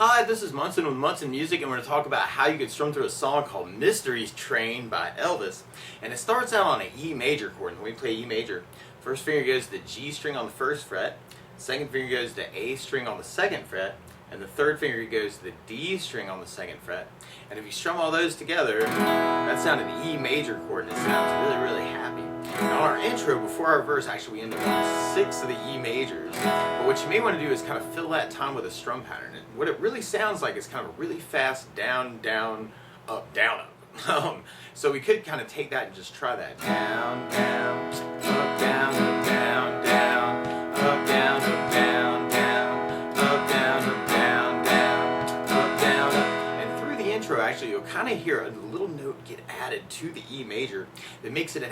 Hi, this is Munson with Munson Music, and we're going to talk about how you could strum through a song called Mysteries Train by Elvis. And it starts out on an E major chord. And when we play E major, first finger goes to the G string on the first fret, second finger goes to A string on the second fret, and the third finger goes to the D string on the second fret. And if you strum all those together, that sounded the E major chord, and it sounds really, really happy. Now our intro, before our verse, actually we end up on 6 of the E majors. But what you may want to do is kind of fill that time with a strum pattern. And what it really sounds like is kind of a really fast down, down, up, down, up. So we could kind of take that and just try that. Down, down, up, down, up, down, down, up, down, up, down, down, up, down, up, down, down, up, down, up. And through the intro, actually, you'll kind of hear a little note get added to the E major that makes it an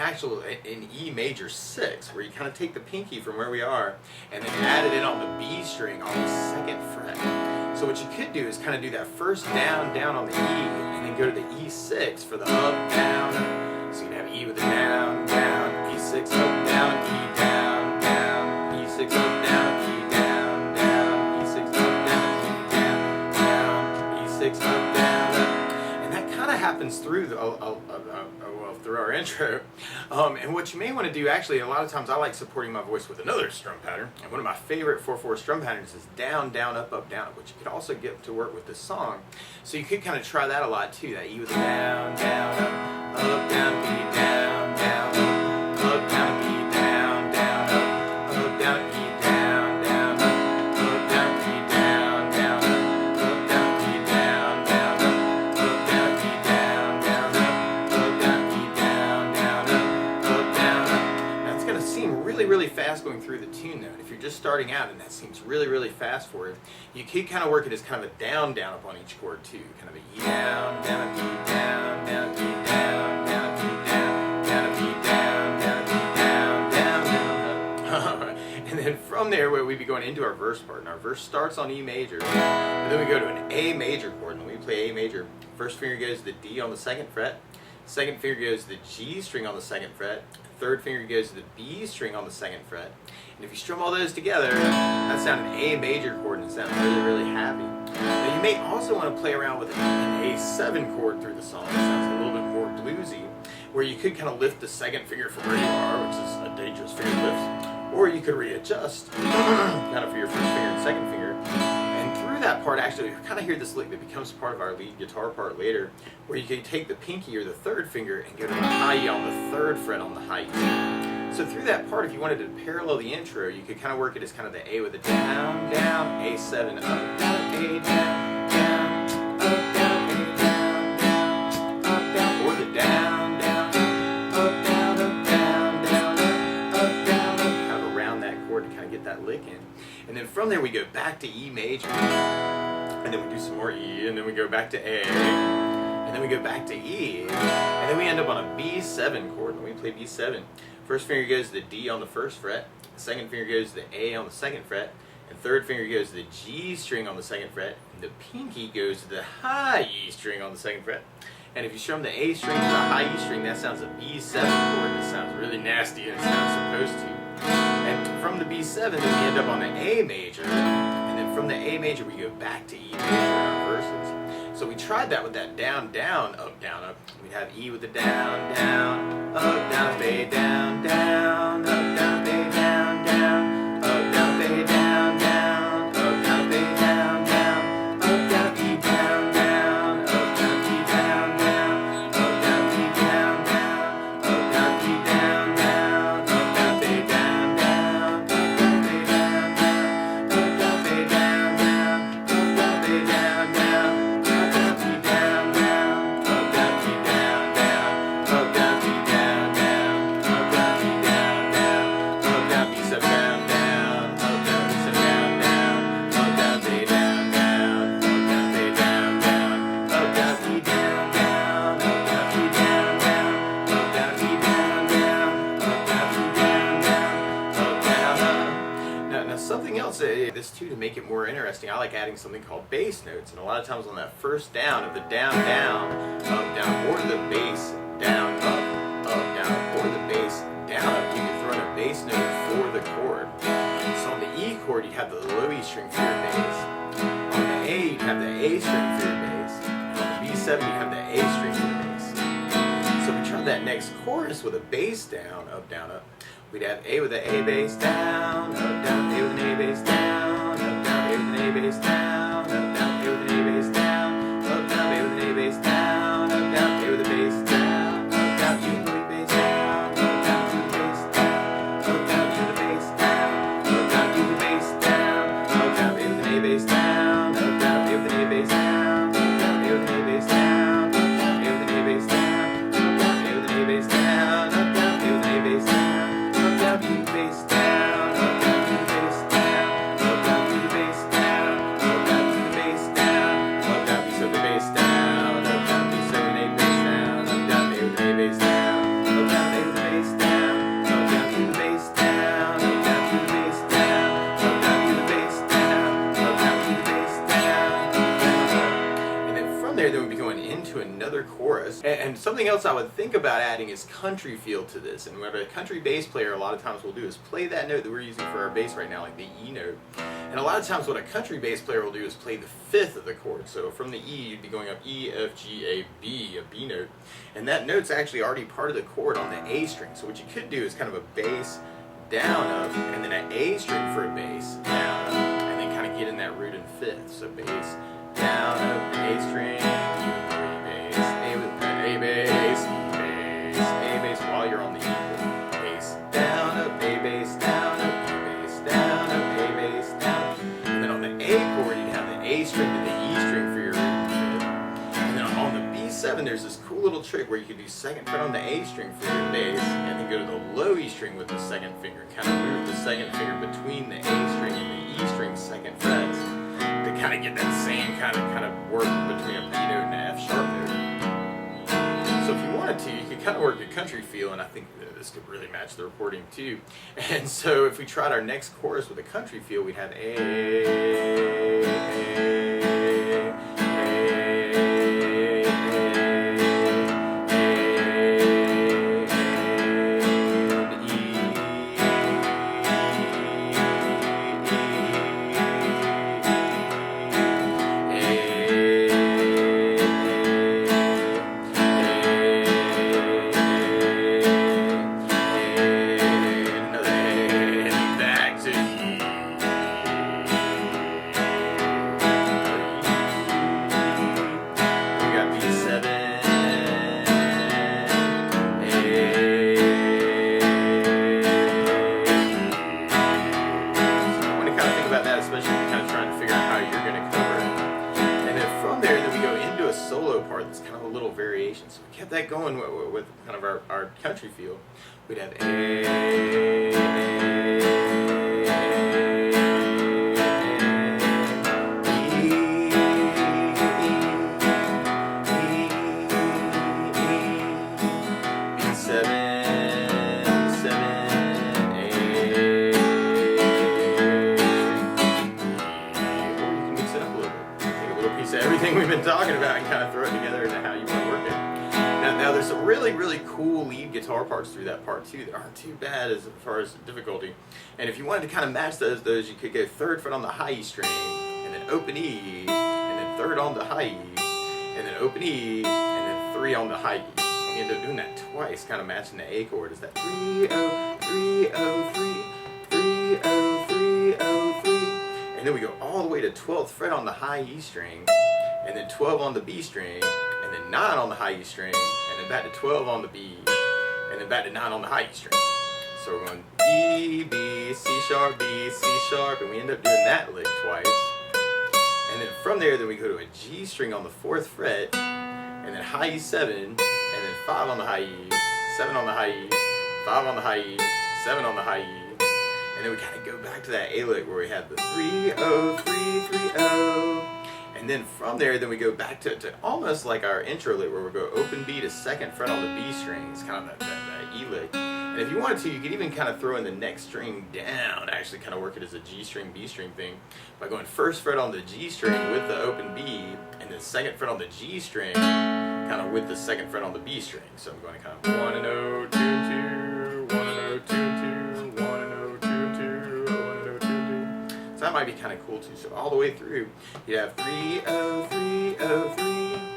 E major 6, where you kind of take the pinky from where we are and then add it in on the B string on the second fret. So what you could do is kind of do that first down, down on the E, and then go to the E6 for the up, down, up. So you can have E with the down, down, E6, up, down, E down, down, E6, up, down, E down, down, E6, up, down, E down, down, E6, up, down, up. And that kind of happens through through our intro. And what you may want to do, actually, a lot of times I like supporting my voice with another strum pattern. And one of my favorite 4/4 strum patterns is down, down, up, down, up, which you could also get to work with this song. So you could kind of try that a lot too. That E with a down, down, up, down, B, down, down, up, down, B, down, down, up, down, E, down, down, up, down, B, down, down, up, down, B, down, down, up, down, B, down, down, up, down, B, down, down, up, down, up. Now it's going to seem really, really fast going through the tune though. And if you're just starting out and that seems really, really fast for you, you could kind of work it as kind of a down, down up on each chord too. Kind of a E down, down, a B down, down, a B down, down, a B down, down, a B down, down, a B down, down, down, up. And then from there, we'd be going into our verse part. And our verse starts on E major, and then we go to an A major chord. And when we play A major, first finger goes to the D on the second fret, second finger goes to the G string on the second fret, third finger goes to the B string on the second fret. And if you strum all those together, that sounds an A major chord, and it sounds really, really happy. Now you may also want to play around with an A7 chord through the song. It sounds a little bit more bluesy, where you could kind of lift the second finger from where you are, which is a dangerous finger lift, or you could readjust kind of for your first finger and second finger. And through that part, actually, you kind of hear this lick that becomes part of our lead guitar part later, where you can take the pinky or the third finger and go to the high E on the third fret on the high E. So through that part, if you wanted to parallel the intro, you could kind of work it as kind of the A with a down, down, A7, up, down, A, down, down, up, down, A, down, down, up, down, or the down, down, up, down, down, up, down, kind of around that chord to kind of get that lick in. And then from there, we go back to E major, and then we do some more E, and then we go back to A, and then we go back to E, and then we end up on a B7 chord. When we play B7, first finger goes to the D on the first fret, second finger goes to the A on the second fret, and third finger goes to the G string on the second fret, and the pinky goes to the high E string on the second fret. And if you strum the A string to the high E string, that sounds a B7 chord, and it sounds really nasty, and it's not supposed to. And from the B7, then we end up on the A major, and then from the A major, we go back to E major in our verses. So we tried that with that down, down, up, down, up. We'd have E with the down, down, up, down, A, down, down, up, down, A, down, down, up, down, A, down, down, up, down, A, down, down, up, down, E, down, down, up, down, E, down, down, up, down, E, down, down, up, down, E, down, down, up, down, A, down, down, up, down, A, down, down, up, down, A, down, down, up, down, A, down, down. Something else, this too, to make it more interesting, I like adding something called bass notes. And a lot of times on that first down of the down, down, up, down, or the bass, down, up, down, or the bass, down, up, you can throw in a bass note for the chord. So on the E chord, you have the low E string for your bass. On the A, you'd have the A string for your bass. And on the B7, you'd have the A string for the bass. So if we try that next chorus with a bass down, up, we'd have A with an A bass down, up, down, A with an A bass down, up, down, A with an A bass down, up, down, A with an A bass down, up, down, A with an A bass down, up, down, A with a bass down, up, down, U with a bass down, up, down, U with a bass down, up, down, U with a bass down, up, down, U with a bass down, up, down, A with an A bass down, up, down, A with an A bass down, up, down, A with an A bass down, up, down, A with an A bass down, up, down, A with an A bass down, up, down, A with an A bass down, up, down, U bass down, up, down, U bass down, up, down, U bass down, up, down, U bass down, up, down, B sub bass down, up, down, B sub A bass down, up, down, A with an A bass down, up, down, A with a bass down, up, down, U the bass down, up, down, U the bass down, up, down, U the bass down, up, down, U the bass down, and then from there, then we'd be going into another chorus. And something else I would think about adding is country feel to this. And what a country bass player a lot of times will do is play that note that we're using for our bass right now, like the E note. And a lot of times what a country bass player will do is play the fifth of the chord. So from the E, you'd be going up E, F, G, A, B note. And that note's actually already part of the chord on the A string. So what you could do is kind of a bass, down, up, and then an A string for a bass, down, up, and then kind of get in that root and fifth. So bass, down, up, A string, E with the bass, A with A bass, E bass, A bass while you're on the E chord. Bass, down, up, A bass, down, up, E bass, down, up, A bass, down. And then on the A chord, you'd have the A string to the E string for your root and fifth. And then on the B7, there's this cool little trick where you could do second fret on the A string for your bass, and then go to the low E string with the second finger. Kind of move the second finger between the A string and the E string second frets to kind of get that same kind of work between a B note and an F sharp note. So if you wanted to, you could kind of work a country feel, and I think that this could really match the recording too. And so if we tried our next chorus with a country feel, we'd have solo part that's kind of a little variation. So we kept that going with kind of our country feel. We'd have everything we've been talking about and kind of throw it together into how you want to work it. Now there's some really cool lead guitar parts through that part too that aren't too bad as far as difficulty. And if you wanted to kind of match those you could go third fret on the high E string, and then open E, and then third on the high E, and then open E, and then 3 on the high E. And you end up doing that twice, kind of matching the A chord. Is that 3 0 3 0 3 3 0 3 0 3. And then we go all the way to 12th fret on the high E string, and then 12 on the B string, and then 9 on the high E string, and then back to 12 on the B, and then back to 9 on the high E string. So we're going E, B, C sharp, B, C sharp, and we end up doing that lick twice. And then from there, then we go to a G string on the 4th fret, and then high E7, and then 5 on the high E, 7 on the high E, 5 on the high E, 7 on the high E. And then we kind of go back to that A lick where we have the 3 0 3 3 0. And then from there, then we go back to almost like our intro lick where we go open B to 2nd fret on the B string. It's kind of that E lick. And if you wanted to, you could even kind of throw in the next string down, actually kind of work it as a G string, B string thing by going 1st fret on the G string with the open B, and then 2nd fret on the G string, kind of with the 2nd fret on the B string. So I'm going to kind of 1 and 0, 2 and 2, 1 and 0, 2 and 2, 1 and 0, 2 and 2, 1 and 0, 2 and 2. So that might be kind of cool too. So all the way through, you have 3-0-3-0-3,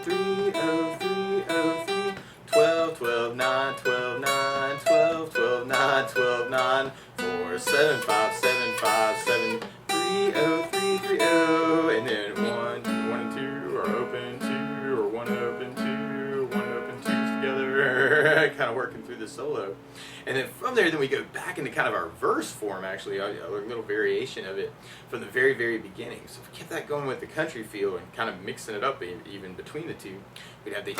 3-0-3-0-3, 12-12-9, 12-9, 12-12-9, 12-9, 4-7-5-7-5-7, 3-0-3-3-0, and then 1 and 2 are open 2, or 1 open 2, 1 open 2s together, kind of working through the solo. And then from there, then we go back into kind of our verse form, actually, a little variation of it from the very, very beginning. So if we kept that going with the country feel and kind of mixing it up even between the two, we'd have the E,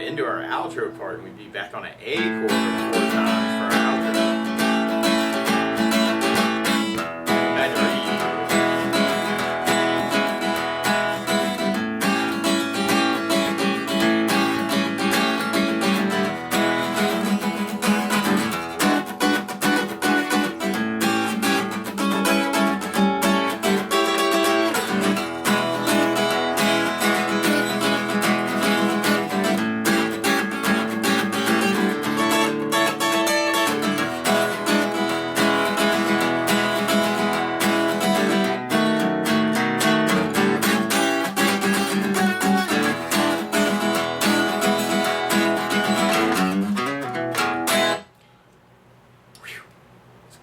into our outro part, and we'd be back on an A chord 4 times for our outro. Back to our E.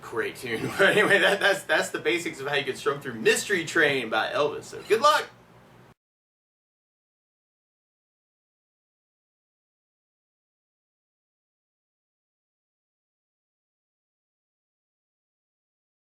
Great tune. But anyway, that's the basics of how you can strum through Mystery Train by Elvis. So good luck!